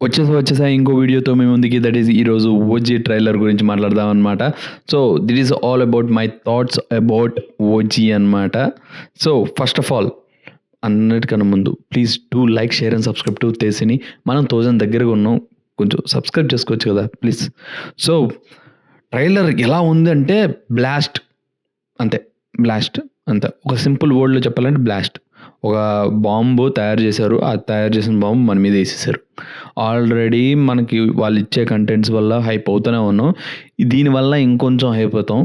వచ్చేసా ఇంకో వీడియోతో మీ ముందుకి. దట్ ఈస్ ఈరోజు ఓజీ ట్రైలర్ గురించి మాట్లాడదాం అనమాట. So that is all about my thoughts about OG అనమాట. సో ఫస్ట్ ఆఫ్ ఆల్ అన్నిటికన్నా ముందు please do like, share and subscribe to తేసిని. మనం 1000 దగ్గరగా ఉన్నాం, కొంచెం సబ్స్క్రైబ్ చేసుకోవచ్చు కదా ప్లీజ్. సో ట్రైలర్ ఎలా ఉందంటే బ్లాస్ట్, అంతే. బ్లాస్ట్ అంతే, ఒక సింపుల్ వర్డ్లో చెప్పాలంటే బ్లాస్ట్. ఒక బాంబు తయారు చేశారు, ఆ తయారు చేసిన బాంబు మన మీద వేసేసారు. ఆల్రెడీ మనకి వాళ్ళు ఇచ్చే కంటెంట్స్ వల్ల హైప్ అవుతూనే ఉన్నాం, దీనివల్ల ఇంకొంచెం హైప్ అవుతాం.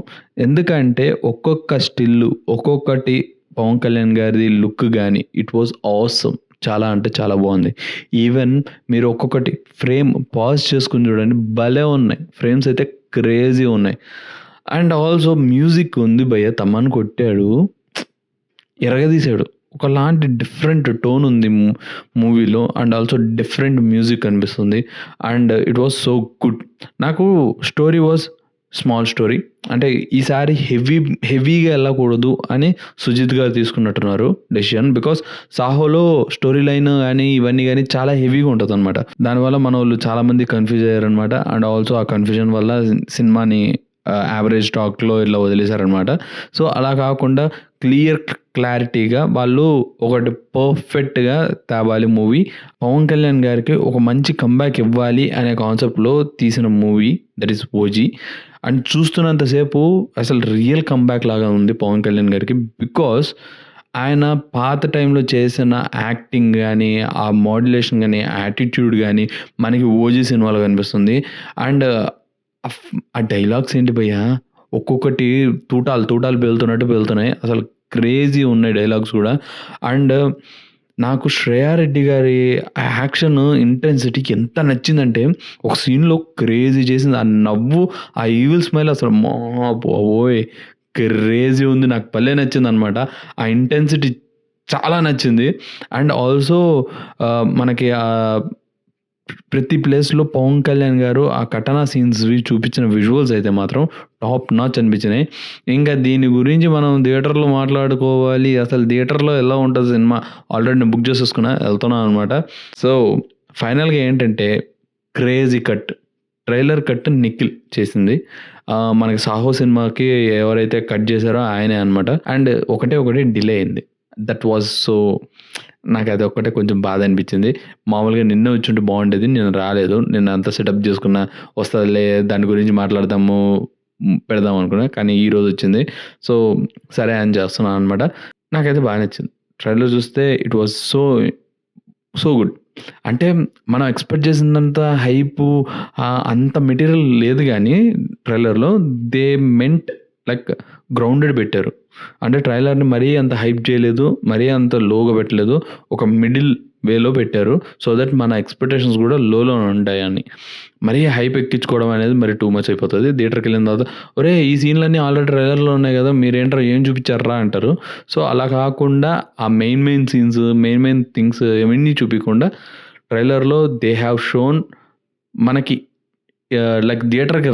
ఎందుకంటే ఒక్కొక్క స్టిల్, ఒక్కొక్కటి పవన్ కళ్యాణ్ గారిది లుక్ కానీ ఇట్ వాజ్ ఆసమ్. చాలా అంటే చాలా బాగుంది. ఈవెన్ మీరు ఒక్కొక్కటి ఫ్రేమ్ పాజ్ చేసుకుని చూడండి, భలే ఉన్నాయి ఫ్రేమ్స్ అయితే, క్రేజీ ఉన్నాయి. అండ్ ఆల్సో మ్యూజిక్ ఉంది భయ్య, తమన్ కొట్టాడు, ఎరగదీశాడు. ఒకలాంటి డిఫరెంట్ టోన్ ఉంది మూవీలో. అండ్ ఆల్సో డిఫరెంట్ మ్యూజిక్ అనిపిస్తుంది. And it was so good. నాకు స్టోరీ వాజ్ స్మాల్ స్టోరీ, అంటే ఈసారి హెవీగా వెళ్ళకూడదు అని సుజిత్ గారు తీసుకున్నట్టున్నారు డెసిషన్. బికాస్ సాహోలో స్టోరీ లైన్ కానీ ఇవన్నీ కానీ చాలా హెవీగా ఉంటుంది అనమాట. దానివల్ల మన వాళ్ళు చాలామంది కన్ఫ్యూజ్ అయ్యారనమాట. అండ్ ఆల్సో ఆ కన్ఫ్యూజన్ వల్ల సినిమాని యావరేజ్ టాక్లో ఇట్లా వదిలేశారనమాట. సో అలా కాకుండా క్లారిటీగా వాళ్ళు ఒకటి పర్ఫెక్ట్గా తేవాలి మూవీ. పవన్ కళ్యాణ్ గారికి ఒక మంచి కంబ్యాక్ ఇవ్వాలి అనే కాన్సెప్ట్లో తీసిన movie that is OG. And చూస్తున్నంతసేపు అసలు రియల్ కంబ్యాక్ లాగా ఉంది పవన్ కళ్యాణ్ గారికి. బికాస్ ఆయన పాత టైంలో చేసిన యాక్టింగ్ కానీ, ఆ మోడ్యులేషన్ కానీ, యాటిట్యూడ్ కానీ మనకి ఓజీ సినిమాలో కనిపిస్తుంది. అండ్ ఆ డైలాగ్స్ ఏంటి భయ్యా, ఒక్కొక్కటి తూటాలు పేలుతున్నాయి. అసలు క్రేజీ ఉన్నాయి డైలాగ్స్ కూడా. అండ్ నాకు శ్రేయారెడ్డి గారి యాక్షన్ ఇంటెన్సిటీకి ఎంత నచ్చిందంటే, ఒక సీన్లో క్రేజీ చేసింది. ఆ నవ్వు, ఆ ఈవిల్ స్మైల్ అసలు మా బాబోయ్ క్రేజీ ఉంది. నాకు భలే నచ్చింది అనమాట. ఆ ఇంటెన్సిటీ చాలా నచ్చింది. అండ్ ఆల్సో మనకి ప్రతి ప్లేస్లో పవన్ కళ్యాణ్ గారు ఆ కటనా సీన్స్వి చూపించిన విజువల్స్ అయితే మాత్రం టాప్ నాచ్ అనిపించినాయి. ఇంకా దీని గురించి మనం థియేటర్లో మాట్లాడుకోవాలి. అసలు థియేటర్లో ఎలా ఉంటుంది సినిమా, ఆల్రెడీ నేను బుక్ చేసేసుకున్నా, వెళ్తున్నాను అనమాట. సో ఫైనల్గా ఏంటంటే crazy cut, trailer cut Nikhil చేసింది. మనకి సాహో సినిమాకి ఎవరైతే కట్ చేశారో ఆయనే అనమాట. అండ్ ఒకటి డిలే అయింది. దట్ వాజ్ సో, నాకు అది ఒక్కటే కొంచెం బాధ అనిపించింది. మామూలుగా నిన్న వచ్చుంటే బాగుండేది, నేను రాలేదు. నేను అంతా సెటప్ చేసుకున్నా, వస్తుందిలే దాని గురించి మాట్లాడదాము పెడదాం అనుకున్నా, కానీ ఈరోజు వచ్చింది. సో సరే అని చేస్తున్నాను అనమాట. నాకైతే బాగా నచ్చింది ట్రైలర్ చూస్తే. It was so good. అంటే మనం ఎక్స్పెక్ట్ చేసినంత హైపు అంత మెటీరియల్ లేదు, కానీ ట్రైలర్లో దే మెంట్ లైక్ గ్రౌండెడ్ పెట్టారు. అంటే ట్రైలర్ని మరీ అంత హైప్ చేయలేదు, మరీ అంత లోగా పెట్టలేదు, ఒక మిడిల్ వేలో పెట్టారు. సో దట్ మన ఎక్స్పెక్టేషన్స్ కూడా లోలో ఉంటాయని. మరీ హైప్ ఎక్కించుకోవడం అనేది మరి టూ మచ్ అయిపోతుంది. థియేటర్కి వెళ్ళిన తర్వాత ఒరే ఈ సీన్లన్నీ ఆల్రెడీ ట్రైలర్లో ఉన్నాయి కదా, మీరేంటారా ఏం చూపించారా అంటారు. సో అలా కాకుండా ఆ మెయిన్ సీన్స్, మెయిన్ థింగ్స్ ఏమన్నీ చూపించకుండా ట్రైలర్లో దే హ్యావ్ షోన్ మనకి లైక్ థియేటర్కి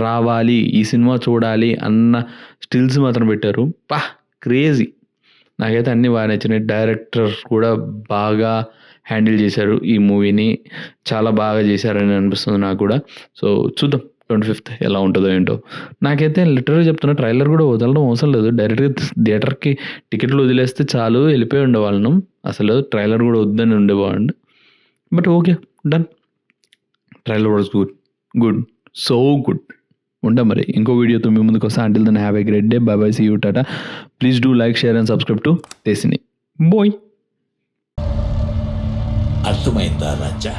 రావాలి, ఈ సినిమా చూడాలి అన్న స్టిల్స్ మాత్రం పెట్టారు. క్రేజీ. నాకైతే అన్నీ బాగా నచ్చినాయి. డైరెక్టర్ కూడా బాగా హ్యాండిల్ చేశారు ఈ మూవీని, చాలా బాగా చేశారని అనిపిస్తుంది నాకు కూడా. సో చూద్దాం 25th ఎలా ఉంటుందో ఏంటో. నాకైతే లిటరల్గా చెప్తున్నా, ట్రైలర్ కూడా వదలడం అవసరం లేదు, డైరెక్ట్గా థియేటర్కి టికెట్లు వదిలేస్తే చాలు, వెళ్ళిపోయి ఉండేవాళ్ళం. అసలు ట్రైలర్ కూడా వద్దని ఉండేవాళ్ళు. But okay, done. Trailer was good, so good. ఉంటా మరి ఇంకో వీడియోతో మీ ముందుకు వస్తా. Until then have a great day. Bye bye, see you, tata. Please do like, share and subscribe to తేసిని. బాయ్. అర్థమైందా రాజా?